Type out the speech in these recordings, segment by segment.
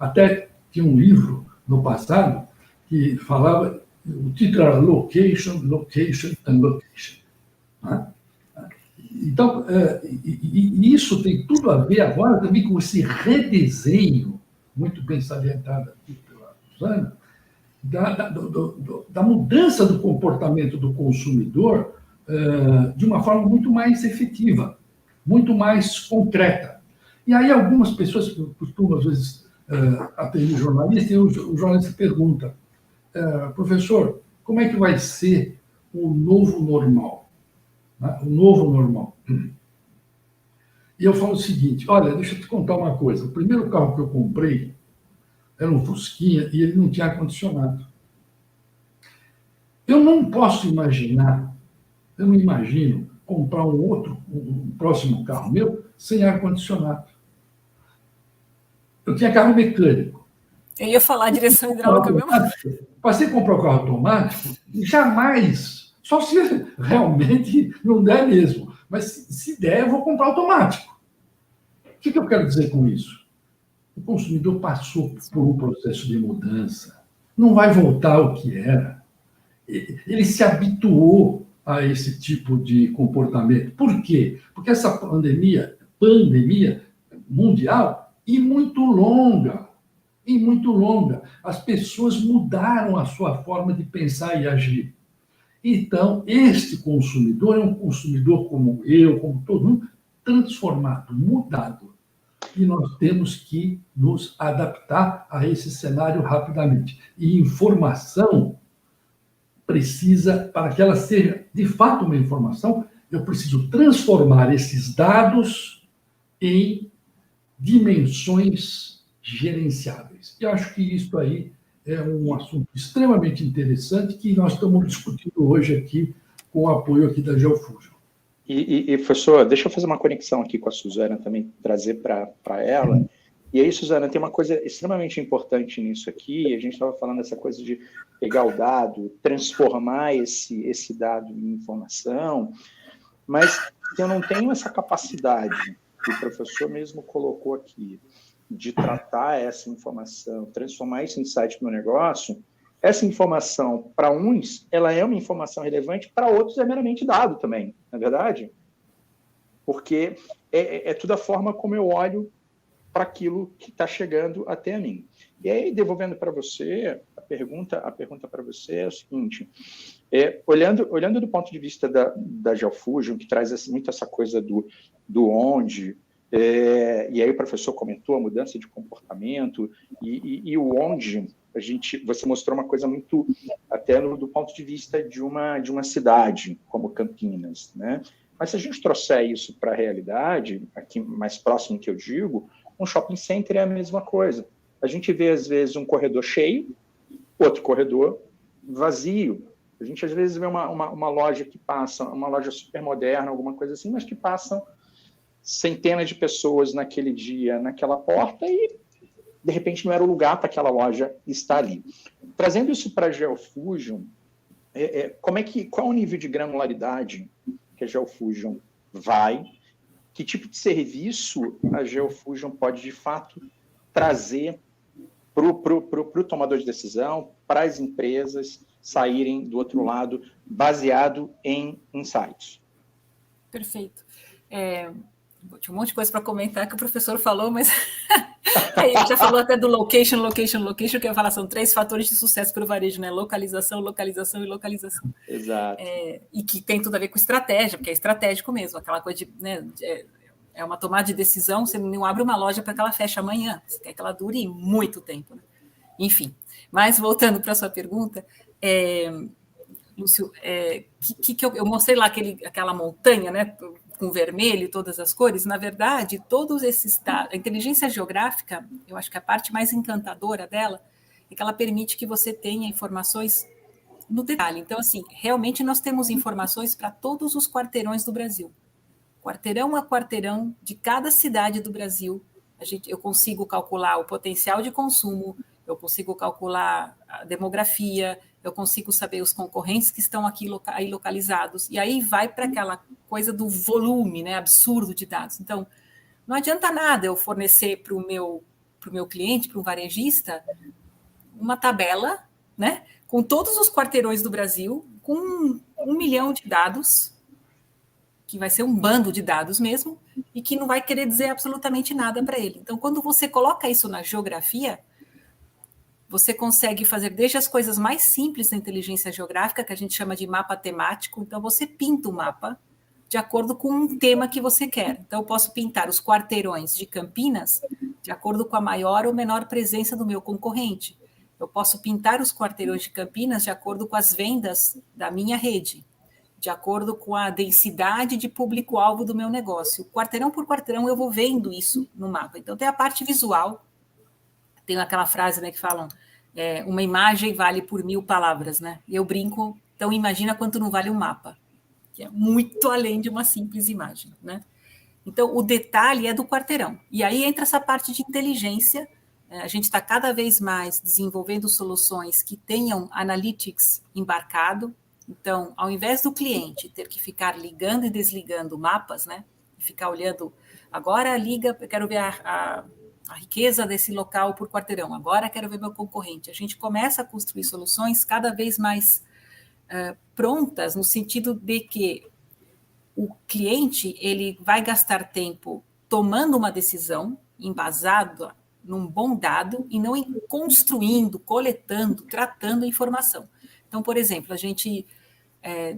Até tinha um livro no passado que falava, o título era Location, Location and Location. Né? Então, isso tem tudo a ver agora também com esse redesenho, muito bem salientado aqui pela Suzana, da mudança do comportamento do consumidor de uma forma muito mais efetiva, muito mais concreta. E aí algumas pessoas que costumam, às vezes, atender jornalista, e o jornalista pergunta, professor, como é que vai ser o novo normal? Né? O novo normal. E eu falo o seguinte, olha, deixa eu te contar uma coisa. O primeiro carro que eu comprei era um Fusquinha e ele não tinha ar-condicionado. Eu não posso imaginar, eu não imagino comprar um próximo carro meu sem ar-condicionado. Eu tinha carro mecânico. Eu ia falar direção hidráulica mesmo. Passei a comprar o carro automático e jamais, só se realmente não der mesmo, mas se der, eu vou comprar automático. O que eu quero dizer com isso? O consumidor passou por um processo de mudança, não vai voltar ao que era. Ele se habituou a esse tipo de comportamento. Por quê? Porque essa pandemia mundial e muito longa, as pessoas mudaram a sua forma de pensar e agir. Então, este consumidor é um consumidor como eu, como todo mundo, transformado, mudado. E nós temos que nos adaptar a esse cenário rapidamente. E informação precisa, para que ela seja de fato uma informação, eu preciso transformar esses dados em dimensões gerenciáveis. E acho que isso aí é um assunto extremamente interessante que nós estamos discutindo hoje aqui com o apoio aqui da Geofusion. E professor, deixa eu fazer uma conexão aqui com a Suzana também, trazer para ela. E aí, Suzana, tem uma coisa extremamente importante nisso aqui, a gente estava falando dessa coisa de pegar o dado, transformar esse dado em informação, mas eu não tenho essa capacidade, que o professor mesmo colocou aqui, de tratar essa informação, transformar esse insight no negócio. Essa informação, para uns, ela é uma informação relevante, para outros é meramente dado também, não é verdade? Porque é tudo a forma como eu olho para aquilo que está chegando até a mim. E aí, devolvendo para você, a pergunta para você é o seguinte, olhando do ponto de vista da Geofusion, que traz muito essa coisa do onde, e aí o professor comentou a mudança de comportamento, e o onde, você mostrou uma coisa muito, até do ponto de vista de uma cidade, como Campinas, né? Mas se a gente trouxer isso para a realidade, aqui mais próximo que eu digo, um shopping center é a mesma coisa. A gente vê, às vezes, um corredor cheio, outro corredor vazio. A gente, às vezes, vê uma loja que passa, uma loja super moderna, alguma coisa assim, mas que passam centenas de pessoas naquele dia, naquela porta, e, de repente, não era o lugar para aquela loja estar ali. Trazendo isso para a Geofusion, qual é o nível de granularidade que a Geofusion vai? Que tipo de serviço a Geofusion pode, de fato, trazer para o tomador de decisão, para as empresas saírem do outro lado, baseado em insights? Perfeito. Tinha um monte de coisa para comentar que o professor falou, mas ele já falou até do location, que eu ia falar, são 3 fatores de sucesso para o varejo, né? Localização, localização e localização. Exato. E que tem tudo a ver com estratégia, porque é estratégico mesmo, aquela coisa de, né, é uma tomada de decisão, você não abre uma loja para que ela feche amanhã, você quer que ela dure muito tempo, né? Enfim, mas voltando para a sua pergunta, Lúcio, eu mostrei lá aquela montanha, né, com vermelho e todas as cores. Na verdade, todos esses dados, a inteligência geográfica, eu acho que a parte mais encantadora dela é que ela permite que você tenha informações no detalhe. Então, assim, realmente nós temos informações para todos os quarteirões do Brasil. Quarteirão a quarteirão de cada cidade do Brasil. Eu consigo calcular o potencial de consumo, eu consigo calcular a demografia, eu consigo saber os concorrentes que estão aqui aí localizados. E aí vai para aquela coisa do volume, né, absurdo de dados. Então, não adianta nada eu fornecer para para o meu cliente, para um varejista, uma tabela, né, com todos os quarteirões do Brasil, com 1 milhão de dados, que vai ser um bando de dados mesmo, e que não vai querer dizer absolutamente nada para ele. Então, quando você coloca isso na geografia, você consegue fazer desde as coisas mais simples da inteligência geográfica, que a gente chama de mapa temático. Então, você pinta o mapa de acordo com um tema que você quer. Então, eu posso pintar os quarteirões de Campinas de acordo com a maior ou menor presença do meu concorrente. Eu posso pintar os quarteirões de Campinas de acordo com as vendas da minha rede, de acordo com a densidade de público-alvo do meu negócio. Quarteirão por quarteirão, eu vou vendo isso no mapa. Então, tem a parte visual. Tem aquela frase, né, que falam, uma imagem vale por 1000 palavras, né? E eu brinco, então imagina quanto não vale um mapa, que é muito além de uma simples imagem, né? Então, o detalhe é do quarteirão. E aí entra essa parte de inteligência. A gente está cada vez mais desenvolvendo soluções que tenham analytics embarcado. Então, ao invés do cliente ter que ficar ligando e desligando mapas, né? E ficar olhando, agora liga, eu quero ver a riqueza desse local por quarteirão, agora quero ver meu concorrente. A gente começa a construir soluções cada vez mais prontas, no sentido de que o cliente ele vai gastar tempo tomando uma decisão embasada num bom dado e não em construindo, coletando, tratando a informação. Então, por exemplo, a gente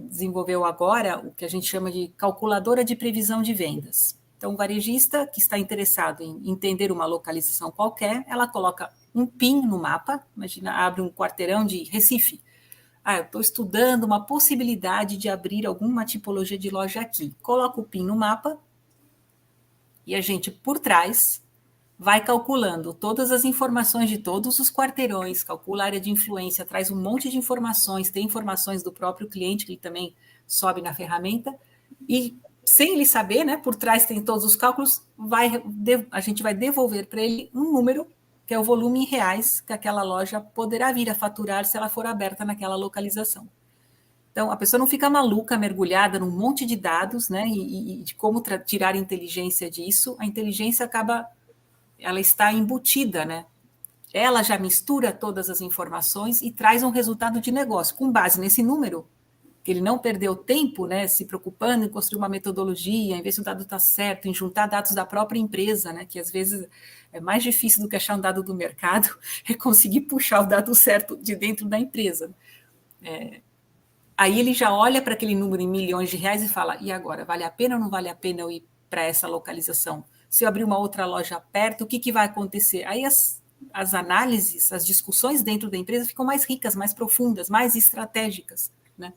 desenvolveu agora o que a gente chama de calculadora de previsão de vendas. Então, o varejista que está interessado em entender uma localização qualquer, ela coloca um PIN no mapa, imagina, abre um quarteirão de Recife. Eu estou estudando uma possibilidade de abrir alguma tipologia de loja aqui. Coloca o PIN no mapa e a gente, por trás, vai calculando todas as informações de todos os quarteirões, calcula a área de influência, traz um monte de informações, tem informações do próprio cliente, que ele também sobe na ferramenta, e sem ele saber, né, por trás tem todos os cálculos, a gente vai devolver para ele um número, que é o volume em reais que aquela loja poderá vir a faturar se ela for aberta naquela localização. Então, a pessoa não fica maluca, mergulhada num monte de dados, né, e de como tirar inteligência disso. A inteligência ela está embutida, né? Ela já mistura todas as informações e traz um resultado de negócio, com base nesse número, que ele não perdeu tempo, né, se preocupando em construir uma metodologia, em ver se o dado está certo, em juntar dados da própria empresa, né, que às vezes é mais difícil do que achar um dado do mercado, é conseguir puxar o dado certo de dentro da empresa. Aí ele já olha para aquele número em milhões de reais e fala, e agora, vale a pena ou não vale a pena eu ir para essa localização? Se eu abrir uma outra loja perto, o que vai acontecer? Aí as análises, as discussões dentro da empresa ficam mais ricas, mais profundas, mais estratégicas, né?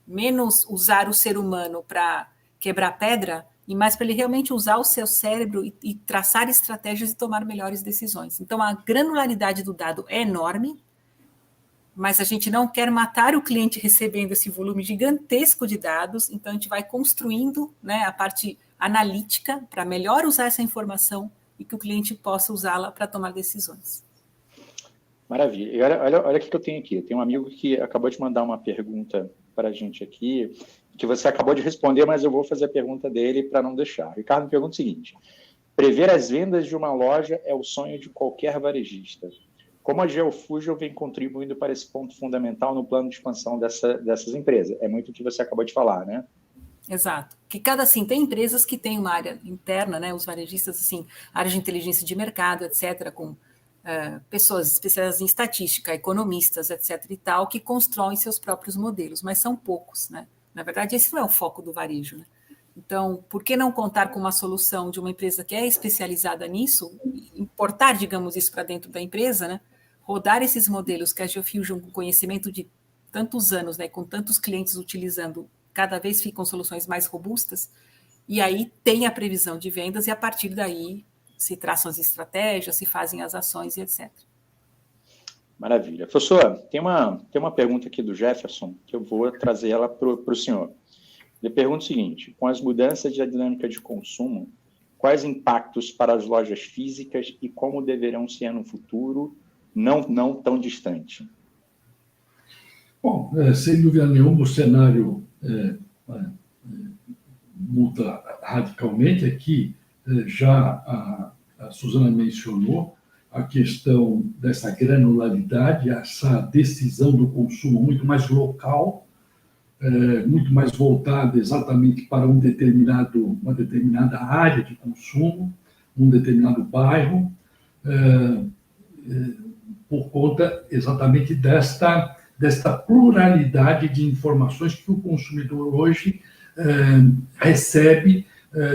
Menos usar o ser humano para quebrar pedra e mais para ele realmente usar o seu cérebro e traçar estratégias e tomar melhores decisões. Então, a granularidade do dado é enorme, mas a gente não quer matar o cliente recebendo esse volume gigantesco de dados, então a gente vai construindo, né, a parte analítica para melhor usar essa informação e que o cliente possa usá-la para tomar decisões. Maravilha. E olha o que eu tenho aqui. Tem um amigo que acabou de mandar uma pergunta para a gente aqui, que você acabou de responder, mas eu vou fazer a pergunta dele para não deixar. O Ricardo me pergunta o seguinte: prever as vendas de uma loja é o sonho de qualquer varejista. Como a GeoFusion vem contribuindo para esse ponto fundamental no plano de expansão dessas empresas? É muito o que você acabou de falar, né? Exato. Que tem empresas que têm uma área interna, né? Os varejistas, assim, área de inteligência de mercado, etc., com pessoas especializadas em estatística, economistas, etc. e tal, que constroem seus próprios modelos, mas são poucos, né? Na verdade, esse não é o foco do varejo, né? Então, por que não contar com uma solução de uma empresa que é especializada nisso, importar, digamos, isso para dentro da empresa, né? Rodar esses modelos que a GeoFusion, com conhecimento de tantos anos, né, com tantos clientes utilizando, cada vez ficam soluções mais robustas, e aí tem a previsão de vendas, e a partir daí se traçam as estratégias, se fazem as ações e etc. Maravilha. Professor, tem uma pergunta aqui do Jefferson, que eu vou trazer ela para o senhor. Ele pergunta o seguinte: com as mudanças da dinâmica de consumo, quais impactos para as lojas físicas e como deverão ser no futuro, não tão distante? Bom, sem dúvida nenhuma, o cenário muda radicalmente. Aqui, já a Suzana mencionou, a questão dessa granularidade, essa decisão do consumo muito mais local, muito mais voltada exatamente para uma determinada área de consumo, um determinado bairro, por conta exatamente desta pluralidade de informações que o consumidor hoje recebe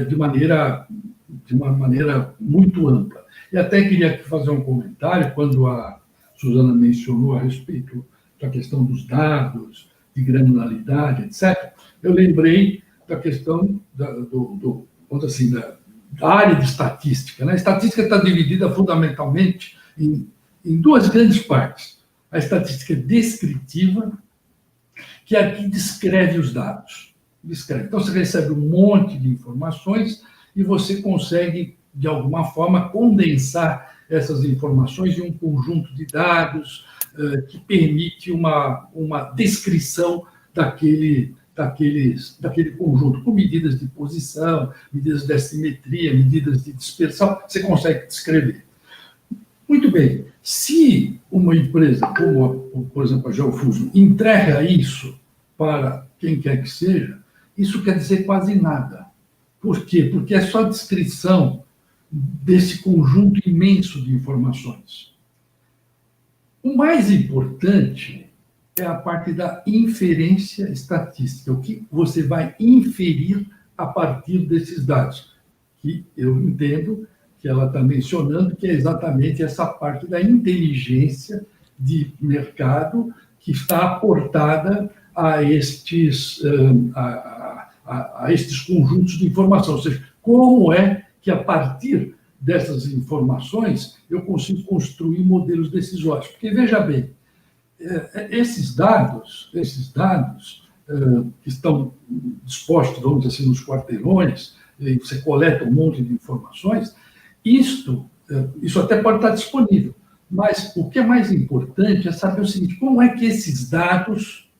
de uma maneira muito ampla. E até queria fazer um comentário, quando a Suzana mencionou a respeito da questão dos dados, de granularidade, etc., eu lembrei da questão vamos assim, da área de estatística. Né? A estatística está dividida fundamentalmente em duas grandes partes. A estatística descritiva, que é a que descreve os dados. Então, você recebe um monte de informações e você consegue, de alguma forma, condensar essas informações em um conjunto de dados que permite uma descrição daquele conjunto, com medidas de posição, medidas de assimetria, medidas de dispersão, você consegue descrever. Muito bem. Se uma empresa, como, por exemplo, a Geofusion, entrega isso para quem quer que seja, isso quer dizer quase nada. Por quê? Porque é só a descrição desse conjunto imenso de informações. O mais importante é a parte da inferência estatística, o que você vai inferir a partir desses dados, que eu entendo que ela está mencionando, que é exatamente essa parte da inteligência de mercado que está aportada a estes conjuntos de informação. Ou seja, como é que, a partir dessas informações, eu consigo construir modelos decisórios. Porque, veja bem, esses dados que estão dispostos, vamos dizer assim, nos quarteirões, e você coleta um monte de informações, isso até pode estar disponível, mas o que é mais importante é saber o seguinte: como é que esses dados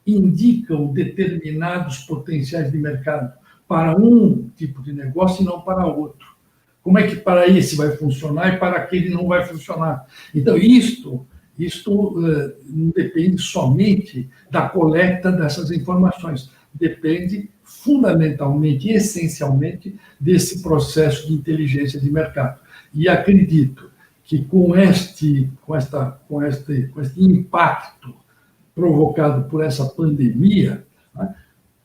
indicam determinados potenciais de mercado para um tipo de negócio e não para outro? Como é que para esse vai funcionar e para aquele não vai funcionar? Então, isto não depende somente da coleta dessas informações, depende fundamentalmente e essencialmente desse processo de inteligência de mercado. E acredito que com este impacto provocado por essa pandemia, né,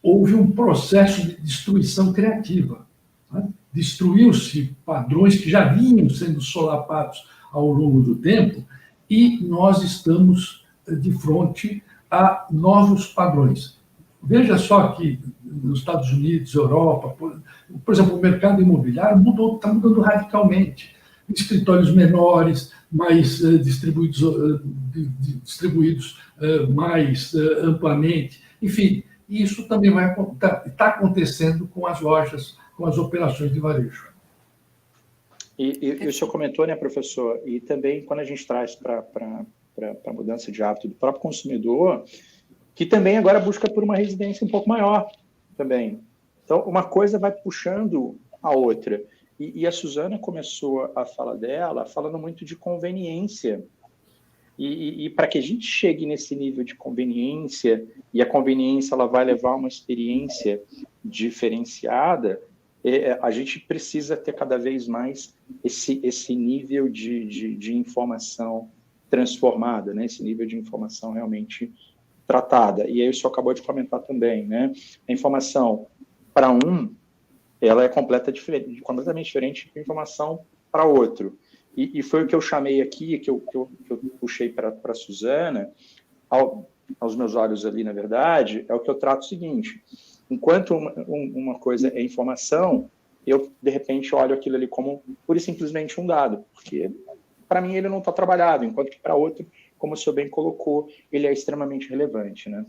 houve um processo de destruição criativa. Né? Destruiu-se padrões que já vinham sendo solapados ao longo do tempo, e nós estamos de frente a novos padrões. Veja só que nos Estados Unidos, Europa, por exemplo, o mercado imobiliário está mudando radicalmente. Escritórios menores, mais distribuídos mais amplamente. Enfim, isso também está acontecendo com as lojas, com as operações de varejo. E o senhor comentou, né, professor, e também quando a gente traz para a mudança de hábito do próprio consumidor, que também agora busca por uma residência um pouco maior também. Então, uma coisa vai puxando a outra. E a Suzana começou a fala dela falando muito de conveniência. E para que a gente chegue nesse nível de conveniência, e a conveniência ela vai levar a uma experiência diferenciada, a gente precisa ter cada vez mais esse nível de informação transformada, né? Esse nível de informação realmente tratada. E aí o senhor acabou de comentar também, né? A informação para ela é completamente diferente da informação para outro. E foi o que eu chamei aqui, que eu puxei para a Suzana, aos meus olhos ali, na verdade, é o que eu trato o seguinte: enquanto uma coisa é informação, eu, de repente, olho aquilo ali como pura e simplesmente um dado, porque, para mim, ele não está trabalhado, enquanto que, para outro, como o senhor bem colocou, ele é extremamente relevante, né?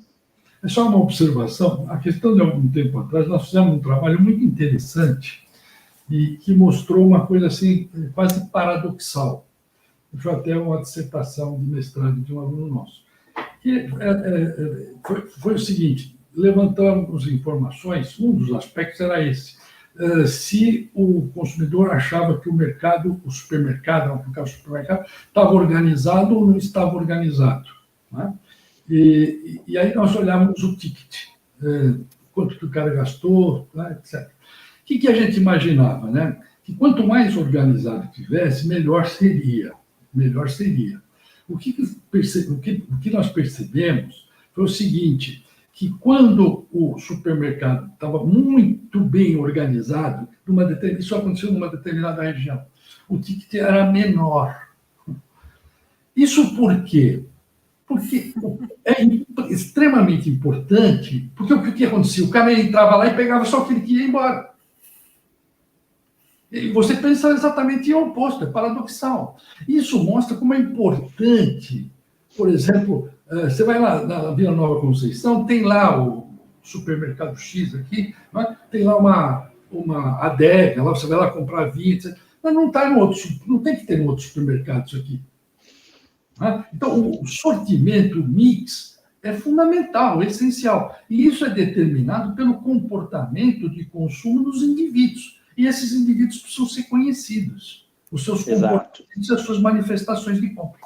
É só uma observação. A questão de algum tempo atrás, nós fizemos um trabalho muito interessante e que mostrou uma coisa assim, quase paradoxal. Foi até uma dissertação de mestrado de um aluno nosso. E, foi o seguinte: levantamos informações, um dos aspectos era esse. se o consumidor achava que o supermercado, no caso do supermercado, estava organizado ou não estava organizado. Né? E aí nós olhávamos o ticket, quanto que o cara gastou, né, etc. O que a gente imaginava? Né? Que quanto mais organizado tivesse, melhor seria. Melhor seria. O que nós percebemos foi o seguinte, que quando o supermercado estava muito bem organizado, isso aconteceu numa determinada região, o ticket era menor. Isso por quê? Porque é extremamente importante, porque o que acontecia? O cara entrava lá e pegava só o que ele queria ir embora. E você pensa exatamente o oposto, é paradoxal. Isso mostra como é importante, por exemplo, você vai lá na Vila Nova Conceição, tem lá o supermercado X aqui, né? Tem lá uma adega, lá você vai lá comprar vinho, etc. Mas não tem que ter um outro supermercado isso aqui. Né? Então, o sortimento, o mix, é fundamental, é essencial. E isso é determinado pelo comportamento de consumo dos indivíduos. E esses indivíduos precisam ser conhecidos, os seus comportamentos e as suas manifestações de compra.